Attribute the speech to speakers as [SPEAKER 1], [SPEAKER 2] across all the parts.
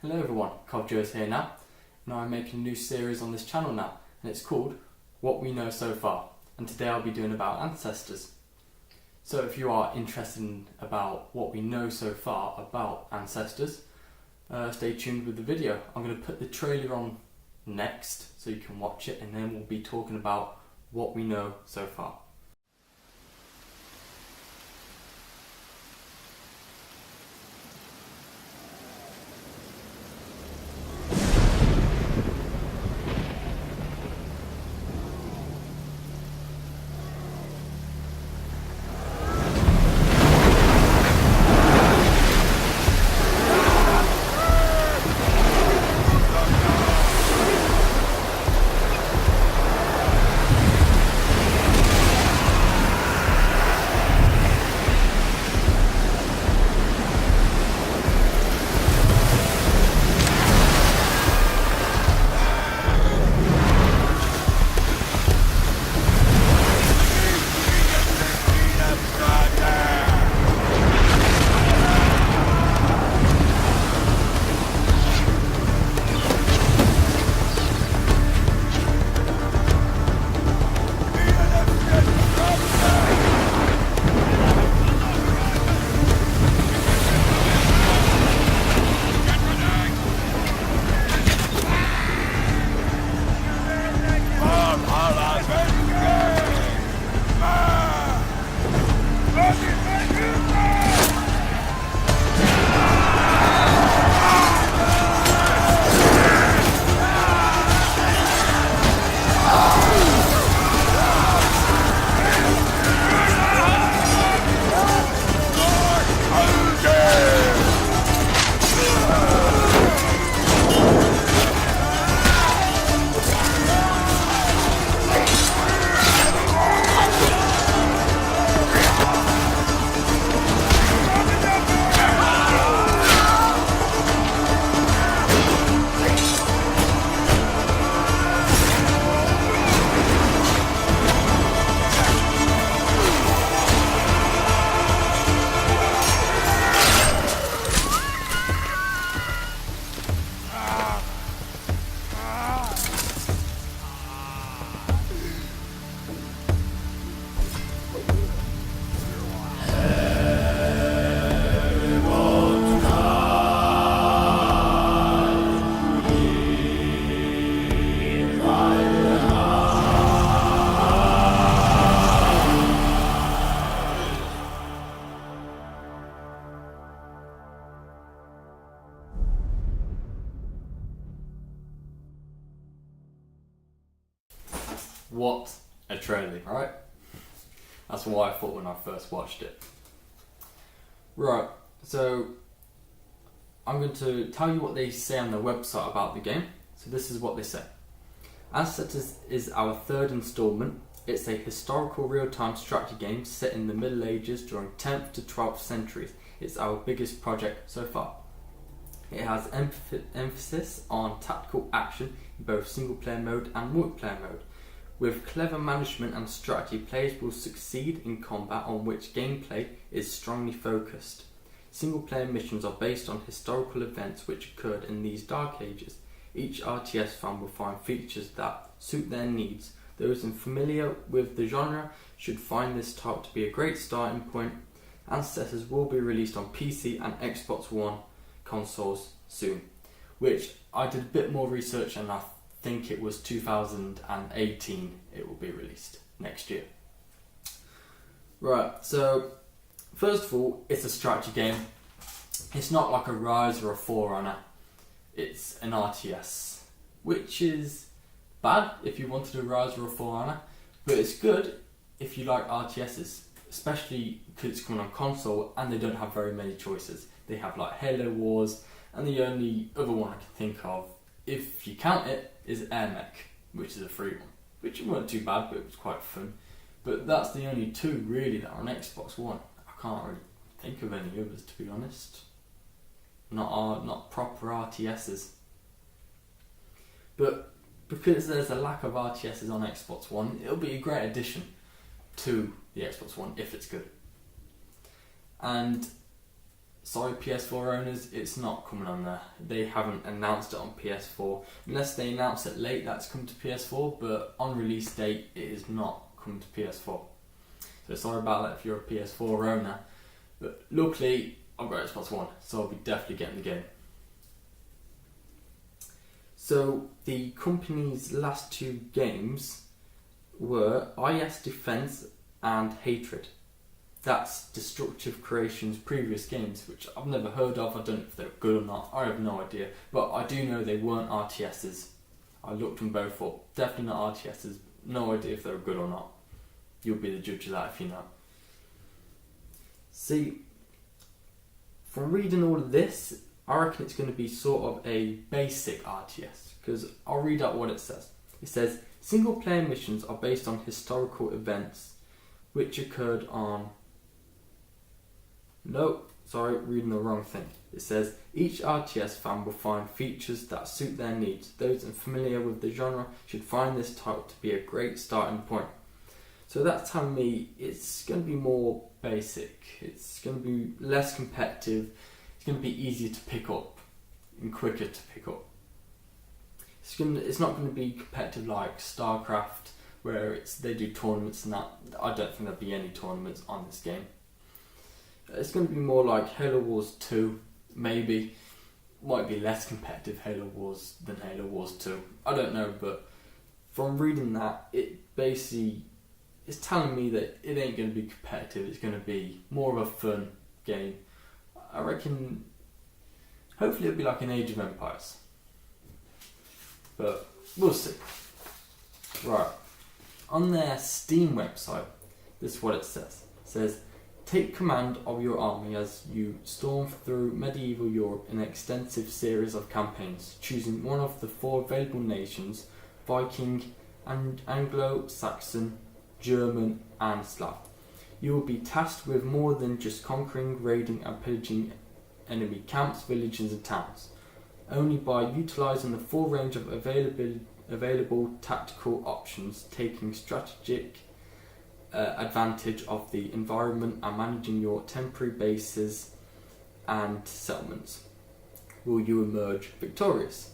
[SPEAKER 1] Hello everyone, Joe's here now. Now I'm making a new series on this channel now, and it's called What We Know So Far, and today I'll be doing about ancestors. So if you are interested about what we know so far about ancestors, stay tuned with the video. I'm going to put the trailer on next so you can watch it, and then we'll be talking about what we know so far. What a trailer, right? That's what I thought when I first watched it. Right, so I'm going to tell you what they say on their website about the game. So this is what they say. Ancestors is our third installment. It's a historical real-time strategy game set in the Middle Ages during 10th to 12th centuries. It's our biggest project so far. It has emphasis on tactical action in both single-player mode and multiplayer mode. With clever management and strategy, players will succeed in combat on which gameplay is strongly focused. Single-player missions are based on historical events which occurred in these dark ages. Each RTS fan will find features that suit their needs. Those unfamiliar with the genre should find this type to be a great starting point. Ancestors will be released on PC and Xbox One consoles soon, which I did a bit more research and I think it was 2018 it will be released next year. Right, so first of all, it's a strategy game. It's not like a Rise or a Forerunner. It's an RTS, which is bad if you wanted a Rise or a Forerunner, but it's good if you like RTSs, especially because it's coming on console and they don't have very many choices. They have like Halo Wars, and the only other one I can think of, if you count it, is Air Mech, which is a free one, which wasn't too bad, but it was quite fun. But that's the only two really that are on Xbox One. I can't really think of any others, to be honest. Not proper RTSs. But because there's a lack of RTSs on Xbox One, it'll be a great addition to the Xbox One if it's good. And sorry PS4 owners, it's not coming on there. They haven't announced it on PS4. Unless they announce it late, that's come to PS4, but on release date, it is not come to PS4. So sorry about that if you're a PS4 owner. But luckily, I've got Xbox One, so I'll be definitely getting the game. So the company's last two games were IS Defense and Hatred. That's Destructive Creations' previous games, which I've never heard of. I don't know if they're good or not. I have no idea. But I do know they weren't RTSs. I looked them both up. Definitely not RTSs. No idea if they were good or not. You'll be the judge of that if you know. See, from reading all of this, I reckon it's going to be sort of a basic RTS. Because I'll read out what it says. It says, single player missions are based on historical events which occurred on... No, sorry, reading the wrong thing. It says, each RTS fan will find features that suit their needs. Those unfamiliar with the genre should find this title to be a great starting point. So that's telling me it's going to be more basic. It's going to be less competitive. It's going to be easier to pick up and quicker to pick up. It's not going to be competitive like StarCraft, where they do tournaments and that. I don't think there'll be any tournaments on this game. It's going to be more like Halo Wars 2, maybe. Might be less competitive Halo Wars than Halo Wars 2. I don't know, but from reading that, it basically is telling me that it ain't going to be competitive. It's going to be more of a fun game. I reckon, hopefully it'll be like an Age of Empires. But we'll see. Right. On their Steam website, this is what it says. It says, take command of your army as you storm through medieval Europe in an extensive series of campaigns, choosing one of the 4 available nations, Viking, and Anglo-Saxon, German, and Slav. You will be tasked with more than just conquering, raiding, and pillaging enemy camps, villages, and towns. Only by utilising the full range of available tactical options, taking strategic advantage of the environment and managing your temporary bases and settlements, will you emerge victorious.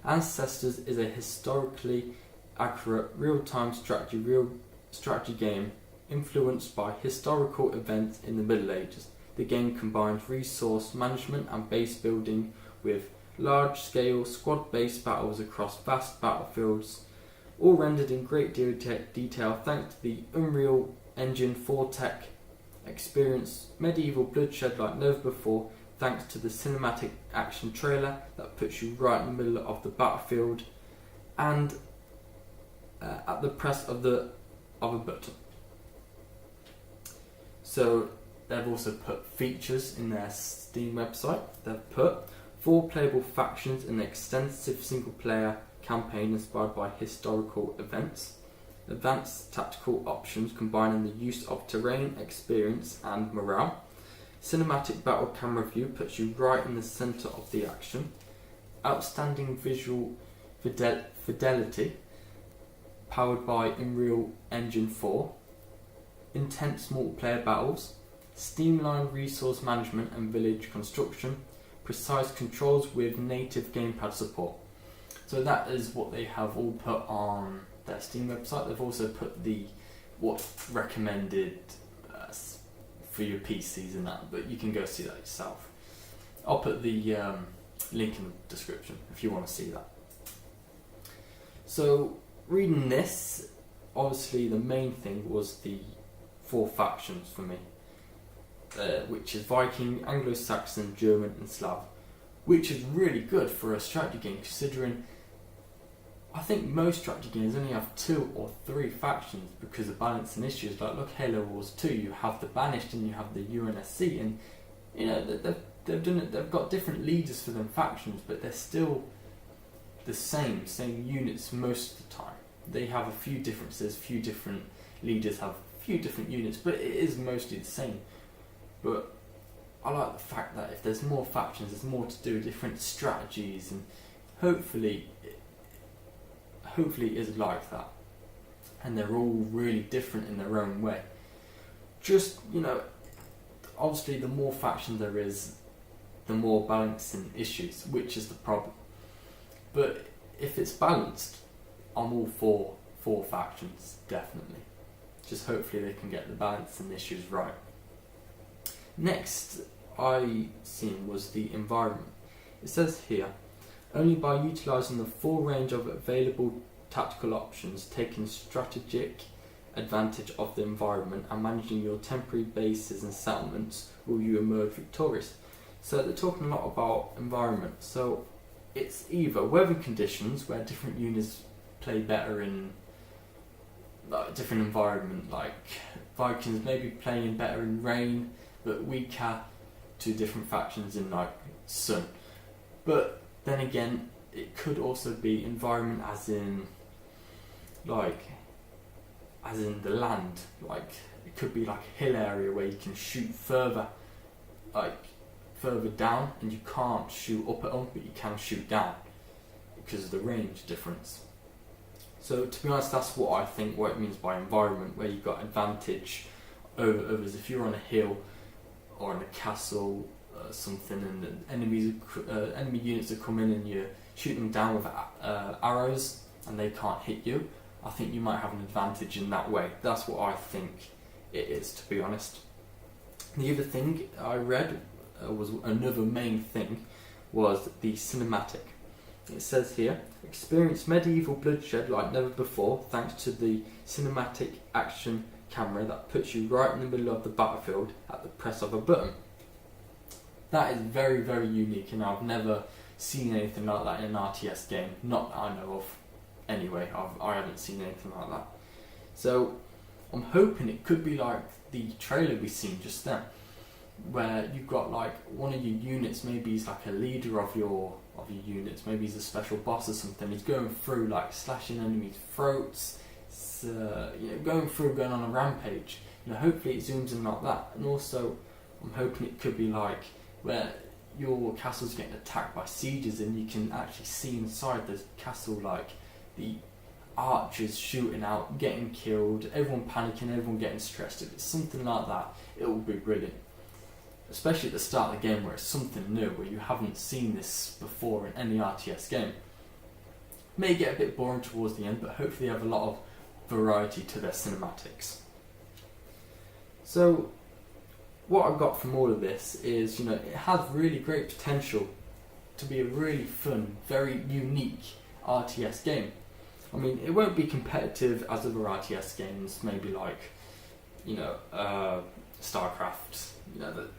[SPEAKER 1] Ancestors is a historically accurate real-time strategy game influenced by historical events in the Middle Ages. The game combines resource management and base building with large-scale squad-based battles across vast battlefields, all rendered in great detail thanks to the Unreal Engine 4 tech. Experience medieval bloodshed like never before thanks to the cinematic action trailer that puts you right in the middle of the battlefield and at the press of a button. So they've also put features in their Steam website. They've put 4 playable factions in an extensive single-player campaign inspired by historical events, advanced tactical options combining the use of terrain, experience and morale, cinematic battle camera view puts you right in the centre of the action, outstanding visual fidelity powered by Unreal Engine 4, intense multiplayer battles, streamlined resource management and village construction, precise controls with native gamepad support. So that is what they have all put on their Steam website. They've also put what's recommended for your PCs and that, but you can go see that yourself. I'll put the link in the description if you want to see that. So reading this, obviously the main thing was the 4 factions for me, which is Viking, Anglo-Saxon, German and Slav, which is really good for a strategy game considering I think most strategy games only have 2 or 3 factions because of balancing issues. Like look, Halo Wars 2, you have the Banished and you have the UNSC, and you know they've done it. They've got different leaders for them factions, but they're still the same units most of the time. They have a few differences, few different leaders have a few different units, but it is mostly the same. But I like the fact that if there's more factions, there's more to do, different strategies, and hopefully it is like that. And they're all really different in their own way. Just, obviously the more factions there is, the more balancing issues, which is the problem. But if it's balanced, I'm all for four factions, definitely. Just hopefully they can get the balancing issues right. Next I seen was the environment. It says here, only by utilising the full range of available tactical options, taking strategic advantage of the environment and managing your temporary bases and settlements will you emerge victorious. So they're talking a lot about environment. So it's either weather conditions where different units play better in like different environment, like Vikings maybe playing better in rain but weaker to different factions in like sun. But then again, it could also be environment as in the land, like it could be like a hill area where you can shoot further down, and you can't shoot up at all, but you can shoot down because of the range difference. So to be honest, that's what I think what it means by environment, where you've got advantage over others. If you're on a hill or in a castle something, and the enemy units are coming and you're shooting them down with arrows and they can't hit you, I think you might have an advantage in that way. That's what I think it is, to be honest. The other thing I read was another main thing was the cinematic. It says here, experience medieval bloodshed like never before thanks to the cinematic action camera that puts you right in the middle of the battlefield at the press of a button. That is very, very unique, and I've never seen anything like that in an RTS game, not that I know of. Anyway, I haven't seen anything like that. So I'm hoping it could be like the trailer we seen just then, where you've got like one of your units, maybe he's like a leader of your units, maybe he's a special boss or something, he's going through like slashing enemies' throats, going on a rampage. Hopefully it zooms in like that. And also I'm hoping it could be like where your castle's getting attacked by sieges and you can actually see inside the castle like the archers shooting out, getting killed, everyone panicking, everyone getting stressed. If it's something like that, it will be brilliant. Especially at the start of the game where it's something new, where you haven't seen this before in any RTS game. May get a bit boring towards the end, but hopefully have a lot of variety to their cinematics. So what I got from all of this is, it has really great potential to be a really fun, very unique RTS game. I mean, it won't be competitive as other RTS games, maybe like, StarCraft.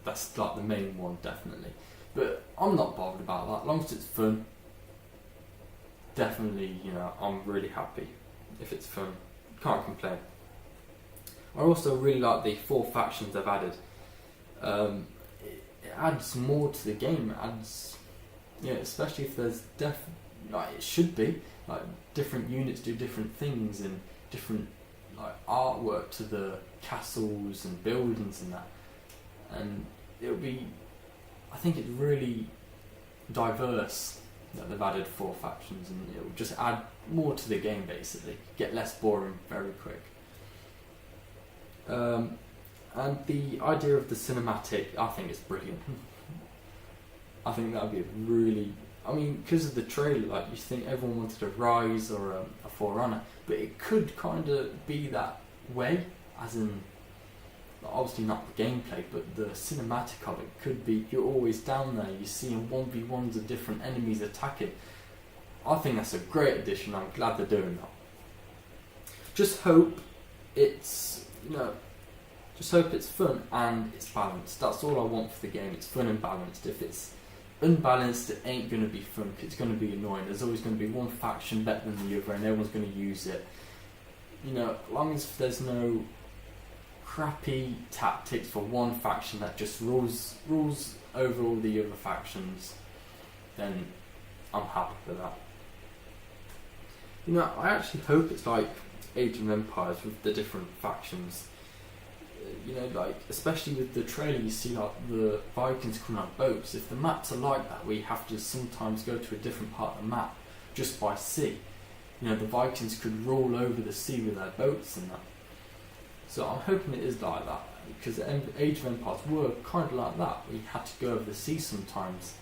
[SPEAKER 1] That's like the main one, definitely. But I'm not bothered about that. As long as it's fun, definitely, I'm really happy if it's fun. Can't complain. I also really like the 4 factions they've added. It adds more to the game. It adds, especially if there's it should be like different units do different things and different like artwork to the castles and buildings and that. And I think it's really diverse that they've added 4 factions, and it will just add more to the game basically, get less boring very quick. And the idea of the cinematic, I think it's brilliant. I think that would be because of the trailer, like you think everyone wanted a Rise or a For Honor, but it could kind of be that way, as in obviously not the gameplay, but the cinematic of it could be you're always down there, you're seeing 1v1s of different enemies attacking. I think that's a great addition. I'm glad they're doing that. Just hope it's fun and it's balanced. That's all I want for the game. It's fun and balanced. If it's unbalanced, it ain't going to be fun. It's going to be annoying. There's always going to be one faction better than the other, and everyone's going to use it. As long as there's no crappy tactics for one faction that just rules over all the other factions, then I'm happy with that. I actually hope it's like Age of Empires with the different factions. Especially with the trailer, you see like the Vikings coming on boats. If the maps are like that, where you have to sometimes go to a different part of the map just by sea, the Vikings could roll over the sea with their boats and that. So I'm hoping it is like that. because Age of Empires were kind of like that. We had to go over the sea sometimes,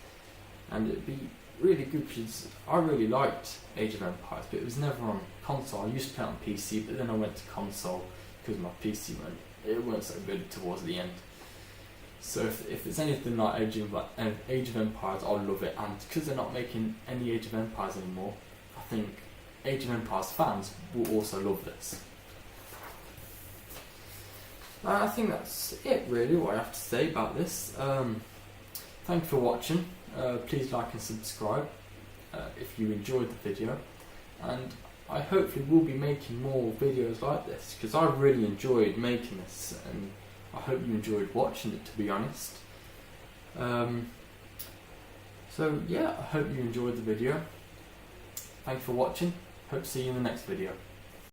[SPEAKER 1] and it'd be really good because I really liked Age of Empires, but it was never on console. I used to play it on PC, but then I went to console because my PC weren't so good towards the end. So if it's anything like Age of Empires, I'll love it. And because they're not making any Age of Empires anymore, I think Age of Empires fans will also love this. I think that's it really, what I have to say about this. Thank you for watching. Please like and subscribe if you enjoyed the video, and I hopefully will be making more videos like this because I really enjoyed making this, and I hope you enjoyed watching it, to be honest. So yeah, I hope you enjoyed the video. Thanks for watching. Hope to see you in the next video.